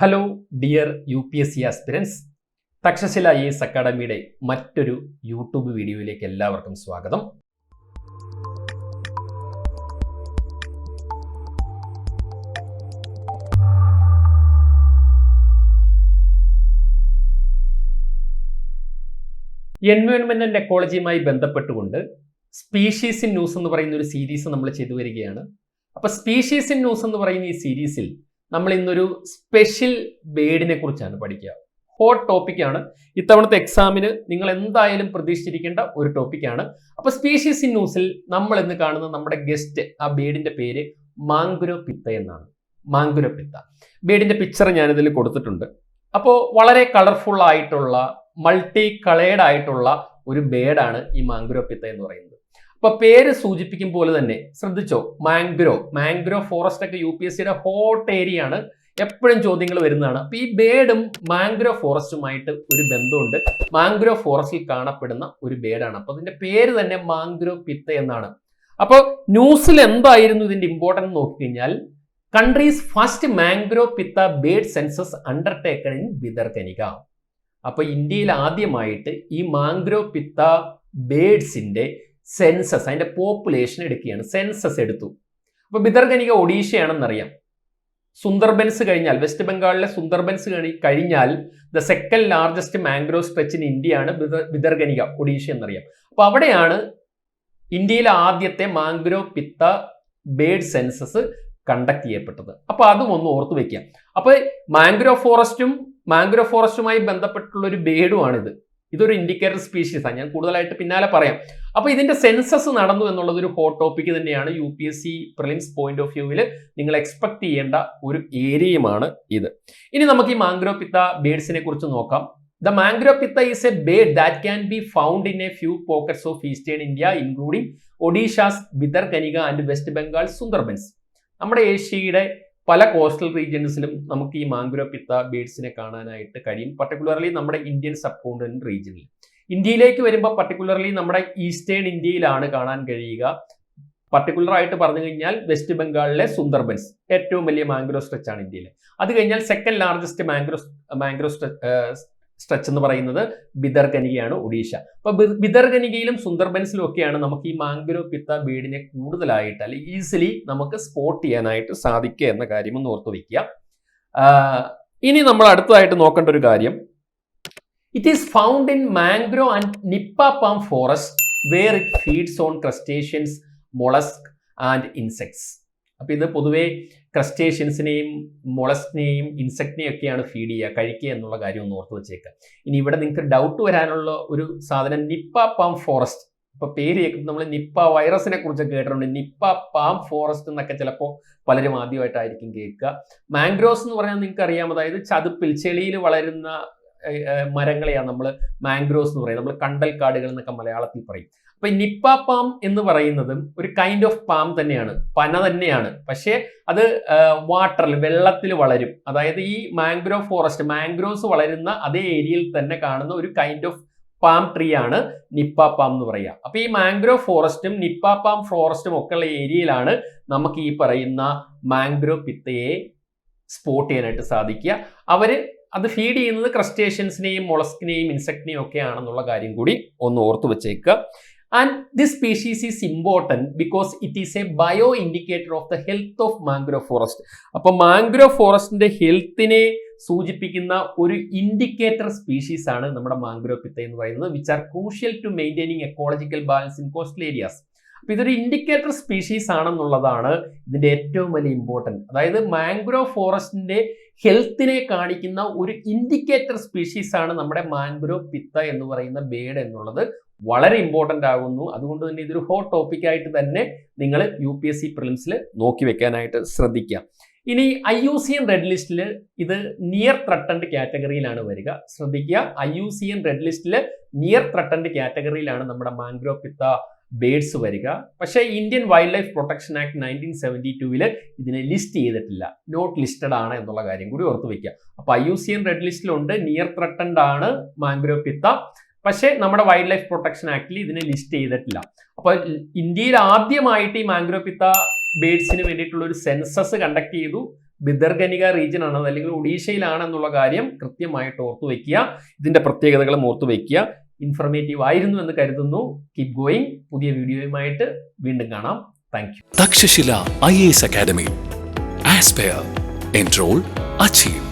Hello dear UPSC aspirants, Takshashila IAS അക്കാഡമിയുടെ മറ്റൊരു YouTube വീഡിയോയിലേക്ക് എല്ലാവർക്കും സ്വാഗതം. എൻവയോൺമെന്റ് ആൻഡ് എക്കോളജിയുമായി ബന്ധപ്പെട്ടുകൊണ്ട് സ്പീഷീസ് ഇൻ ന്യൂസ് എന്ന് പറയുന്ന ഒരു സീരീസ് നമ്മൾ ചെയ്തു വരികയാണ്. അപ്പോൾ സ്പീഷീസ് ഇൻ ന്യൂസ് എന്ന് പറയുന്ന ഈ സീരീസിൽ നമ്മൾ ഇന്നൊരു സ്പെഷ്യൽ ബേഡിനെ കുറിച്ചാണ് പഠിക്കുക. ഹോട്ട് ടോപ്പിക്കാണ്. ഇത്തവണത്തെ എക്സാമിന് നിങ്ങൾ എന്തായാലും പ്രതീക്ഷിച്ചിരിക്കേണ്ട ഒരു ടോപ്പിക്കാണ്. അപ്പോൾ സ്പീഷീസ് ഇൻ ന്യൂസിൽ നമ്മൾ ഇന്ന് കാണുന്ന നമ്മുടെ ഗസ്റ്റ്, ആ ബേഡിന്റെ പേര് മാംഗ്രോപിത്ത എന്നാണ്. മാംഗ്രോപിത്ത ബേഡിന്റെ പിക്ചർ ഞാനിതിൽ കൊടുത്തിട്ടുണ്ട്. അപ്പോൾ വളരെ കളർഫുൾ ആയിട്ടുള്ള മൾട്ടി കളേർഡ് ആയിട്ടുള്ള ഒരു ബേഡാണ് ഈ മാംഗ്രോപിത്ത എന്ന് പറയുന്നത്. അപ്പൊ പേര് സൂചിപ്പിക്കും പോലെ തന്നെ ശ്രദ്ധിച്ചോ, മാംഗ്രോ ഫോറസ്റ്റ് ഒക്കെ UPSCയുടെ ഹോട്ട് ഏരിയ ആണ്, എപ്പോഴും ചോദ്യങ്ങൾ വരുന്നതാണ്. അപ്പൊ ഈ ബേഡും മാംഗ്രോ ഫോറസ്റ്റുമായിട്ട് ഒരു ബന്ധമുണ്ട്. മാംഗ്രോ ഫോറസ്റ്റിൽ കാണപ്പെടുന്ന ഒരു ബേഡാണ്. അപ്പൊ അതിന്റെ പേര് തന്നെ മാംഗ്രോപിത്ത എന്നാണ്. അപ്പോൾ ന്യൂസിൽ എന്തായിരുന്നു ഇതിന്റെ ഇമ്പോർട്ടൻസ് നോക്കിക്കഴിഞ്ഞാൽ, countries first mangrove pitta bird census undertaken in Bhitarkanika. അപ്പൊ ഇന്ത്യയിൽ ആദ്യമായിട്ട് ഈ മാംഗ്രോപിത്ത ബേഡ്സിന്റെ സെൻസസ്, അതിന്റെ പോപ്പുലേഷൻ എടുക്കുകയാണ്. സെൻസസ് എടുത്തു. അപ്പൊ ബിദർകനിക ഒഡീഷയാണെന്നറിയാം. സുന്ദർബൻസ് കഴിഞ്ഞാൽ, വെസ്റ്റ് ബംഗാളിലെ സുന്ദർബൻസ് കഴിഞ്ഞാൽ the second largest mangrove stretch in ഇന്ത്യയാണ് ബിദർകനിക, ഒഡീഷ എന്നറിയാം. അപ്പൊ അവിടെയാണ് ഇന്ത്യയിലെ ആദ്യത്തെ മാംഗ്രോപിത്ത ബേഡ് സെൻസസ് കണ്ടക്ട് ചെയ്യപ്പെട്ടത്. അപ്പൊ അതും ഒന്ന് ഓർത്തു വെക്കാം. അപ്പൊ മാംഗ്രോ ഫോറസ്റ്റുമായി ബന്ധപ്പെട്ടുള്ള ഒരു ബേഡുമാണിത്. ഇതൊരു ഇൻഡിക്കേറ്റർ സ്പീഷീസ് ആണ്. ഞാൻ കൂടുതലായിട്ട് പിന്നാലെ പറയാം. അപ്പൊ ഇതിന്റെ സെൻസസ് നടന്നു എന്നുള്ളത് ഒരു ഹോട്ട് ടോപ്പിക് തന്നെയാണ്. UPSC പ്രിലിംസ് പോയിന്റ് ഓഫ് വ്യൂവിൽ നിങ്ങൾ എക്സ്പെക്ട് ചെയ്യേണ്ട ഒരു ഏരിയയുമാണ് ഇത്. ഇനി നമുക്ക് ഈ മാംഗ്രോപിത്ത ബേഡ്സിനെ കുറിച്ച് നോക്കാം. The Mangropitta is a bird that can be found in a few pockets of eastern India, including Odisha's Bidharkanika and West Bengal Sundarbans. നമ്മുടെ ഏഷ്യയുടെ പല കോസ്റ്റൽ റീജിയൻസിലും നമുക്ക് ഈ മാംഗ്രോപിത്ത ബേഡ്സിനെ കാണാനായിട്ട് കഴിയും. പർട്ടിക്കുലർലി നമ്മുടെ ഇന്ത്യൻ സബ് കോണ്ടിനെന്റ് റീജിയനിൽ. ഇന്ത്യയിലേക്ക് വരുമ്പോൾ പർട്ടിക്കുലർലി നമ്മുടെ ഈസ്റ്റേൺ ഇന്ത്യയിലാണ് കാണാൻ കഴിയുക. പർട്ടിക്കുലർ ആയിട്ട് പറഞ്ഞു കഴിഞ്ഞാൽ വെസ്റ്റ് ബംഗാളിലെ സുന്ദർബൻസ് ഏറ്റവും വലിയ മാംഗ്രോ സ്ട്രെച്ച് ആണ് ഇന്ത്യയിൽ. അത് കഴിഞ്ഞാൽ സെക്കൻഡ് ലാർജസ്റ്റ് മാംഗ്രോ സ്ട്രെച്ച് എന്ന് പറയുന്നത് ബിദർകനികയാണ്, ഒഡീഷ. അപ്പൊ ബിദർകനികയിലും സുന്ദർബൻസിലും ഒക്കെയാണ് നമുക്ക് ഈ മാംഗ്രോപിത്ത ബേഡിനെ കൂടുതലായിട്ട് അല്ലെങ്കിൽ ഈസിലി നമുക്ക് സ്പോട്ട് ചെയ്യാനായിട്ട് സാധിക്കുക എന്ന കാര്യം ഒന്ന് ഓർത്തു വെക്കുക. ഇനി നമ്മൾ അടുത്തതായിട്ട് നോക്കേണ്ട ഒരു കാര്യം, it is found in mangrove and nipa palm forest where it feeds on crustaceans, mollusc and insects. അപ്പൊ ഇത് പൊതുവെ ക്രസ്റ്റേഷ്യൻസിനെയും മൊളസ്കിനെയും ഇൻസെക്റ്റിനെയും ഒക്കെയാണ് ഫീഡ് ചെയ്യുക, കഴിക്കുക എന്നുള്ള കാര്യം ഒന്ന് ഓർത്ത് വെച്ചേക്കുക. ഇനി ഇവിടെ നിങ്ങൾക്ക് ഡൗട്ട് വരാനുള്ള ഒരു സാധനം നിപ്പ പാം ഫോറസ്റ്റ്. ഇപ്പൊ പേര് കേൾക്കുമ്പോൾ നമ്മൾ നിപ്പ വൈറസിനെ കുറിച്ച് കേട്ടിട്ടുണ്ട്. നിപ്പ പാം ഫോറസ്റ്റ് എന്നൊക്കെ ചിലപ്പോൾ പലരും ആദ്യമായിട്ടായിരിക്കും കേൾക്കുക. മാംഗ്രോസ് എന്ന് പറഞ്ഞാൽ നിങ്ങൾക്ക് അറിയാം, അതായത് ചതുപ്പിൽ ചെളിയിൽ വളരുന്ന മരങ്ങളെയാണ് നമ്മൾ മാംഗ്രോസ് എന്ന് പറയുന്നത്. നമ്മൾ കണ്ടൽ കാടുകൾ എന്നൊക്കെ മലയാളത്തിൽ പറയും. അപ്പൊ നിപ്പ പാം എന്ന് പറയുന്നതും ഒരു കൈൻഡ് ഓഫ് പാം തന്നെയാണ്, പന തന്നെയാണ്. പക്ഷേ അത് വാട്ടറിൽ, വെള്ളത്തിൽ വളരും. അതായത് ഈ മാംഗ്രോ ഫോറസ്റ്റ്, മാംഗ്രോസ് വളരുന്ന അതേ ഏരിയയിൽ തന്നെ കാണുന്ന ഒരു കൈൻഡ് ഓഫ് പാം ട്രീ ആണ് നിപ്പ പാം എന്ന് പറയുക. അപ്പൊ ഈ മാംഗ്രോ ഫോറസ്റ്റും നിപ്പ പാം ഫോറസ്റ്റും ഒക്കെ ഉള്ള ഏരിയയിലാണ് നമുക്ക് ഈ പറയുന്ന മാംഗ്രോപിത്തയെ സ്പോട്ട് ചെയ്യാനായിട്ട് സാധിക്കുക. അത് ഫീഡ് ചെയ്യുന്നത് ക്രസ്റ്റേഷ്യൻസിനെയും മൊളസ്കിനെയും ഇൻസെക്റ്റിനെയും ഒക്കെ ആണെന്നുള്ള കാര്യം കൂടി ഒന്ന് ഓർത്തു വെച്ചേക്കുക. And this species is important because it is a bio indicator of the health of mangrove forest. അപ്പോൾ മാംഗ്രോ ഫോറസ്റ്റിന്റെ ഹെൽത്തിനെ സൂചിപ്പിക്കുന്ന ഒരു ഇൻഡിക്കേറ്റർ സ്പീഷീസ് ആണ് നമ്മുടെ മാംഗ്രോപിത്ത എന്ന് പറയുന്നത്, which are crucial to maintaining ecological balance in coastal areas. അപ്പൊ ഇതൊരു ഇൻഡിക്കേറ്റർ സ്പീഷീസ് ആണെന്നുള്ളതാണ് ഇതിന്റെ ഏറ്റവും വലിയ ഇമ്പോർട്ടൻറ്റ്. അതായത് മാംഗ്രോ ഫോറസ്റ്റിന്റെ ഹെൽത്തിനെ കാണിക്കുന്ന ഒരു ഇൻഡിക്കേറ്റർ സ്പീഷീസ് ആണ് നമ്മുടെ മാംഗ്രോപിത്ത എന്ന് പറയുന്ന ബേഡ് എന്നുള്ളത് വളരെ ഇമ്പോർട്ടൻ്റ് ആകുന്നു. അതുകൊണ്ട് തന്നെ ഇതൊരു ഹോട്ട് ടോപ്പിക് ആയിട്ട് തന്നെ നിങ്ങൾ UPSC പ്രിലിംസിൽ നോക്കി വെക്കാനായിട്ട് ശ്രദ്ധിക്കുക. ഇനി IUCN റെഡ് ലിസ്റ്റിൽ ഇത് നിയർ ത്രട്ടൻഡ് കാറ്റഗറിയിലാണ് വരിക. ശ്രദ്ധിക്കുക, IUCN റെഡ് ലിസ്റ്റിൽ നിയർ ത്രട്ടൻഡ് കാറ്റഗറിയിലാണ് നമ്മുടെ മാംഗ്രോപിത്ത ബേഡ്സ് വരിക. പക്ഷേ Indian wild life protection act 1972 ഇതിനെ ലിസ്റ്റ് ചെയ്തിട്ടില്ല, നോട്ട് ലിസ്റ്റഡ് ആണ് എന്നുള്ള കാര്യം കൂടി ഓർത്ത് വെക്കുക. അപ്പൊ IUCN റെഡ് ലിസ്റ്റിലുണ്ട്, നിയർ ത്രട്ടൻഡ് ആണ് മാംഗ്രോപിത്ത. പക്ഷേ നമ്മുടെ വൈൽഡ് ലൈഫ് പ്രൊട്ടക്ഷൻ ആക്ടിൽ ഇതിനെ ലിസ്റ്റ് ചെയ്തിട്ടില്ല. അപ്പോൾ ഇന്ത്യയിൽ ആദ്യമായിട്ട് ഈ മാംഗ്രോപിത്ത ബേഡ്സിന് വേണ്ടിയിട്ടുള്ള ഒരു സെൻസസ് കണ്ടക്ട് ചെയ്തു ഭിതർകനിക റീജിയൻ ആണ്, അല്ലെങ്കിൽ ഒഡീഷയിലാണെന്നുള്ള കാര്യം കൃത്യമായിട്ട് ഓർത്തു വയ്ക്കുക. ഇതിന്റെ പ്രത്യേകതകളും ഓർത്തു വയ്ക്കുക. ഇൻഫർമേറ്റീവ് ആയിരുന്നു എന്ന് കരുതുന്നു. Keep going. പുതിയ വീഡിയോയുമായിട്ട് വീണ്ടും കാണാം. Thank you. Takshashila IAS academy. Aspire, enroll, achieve.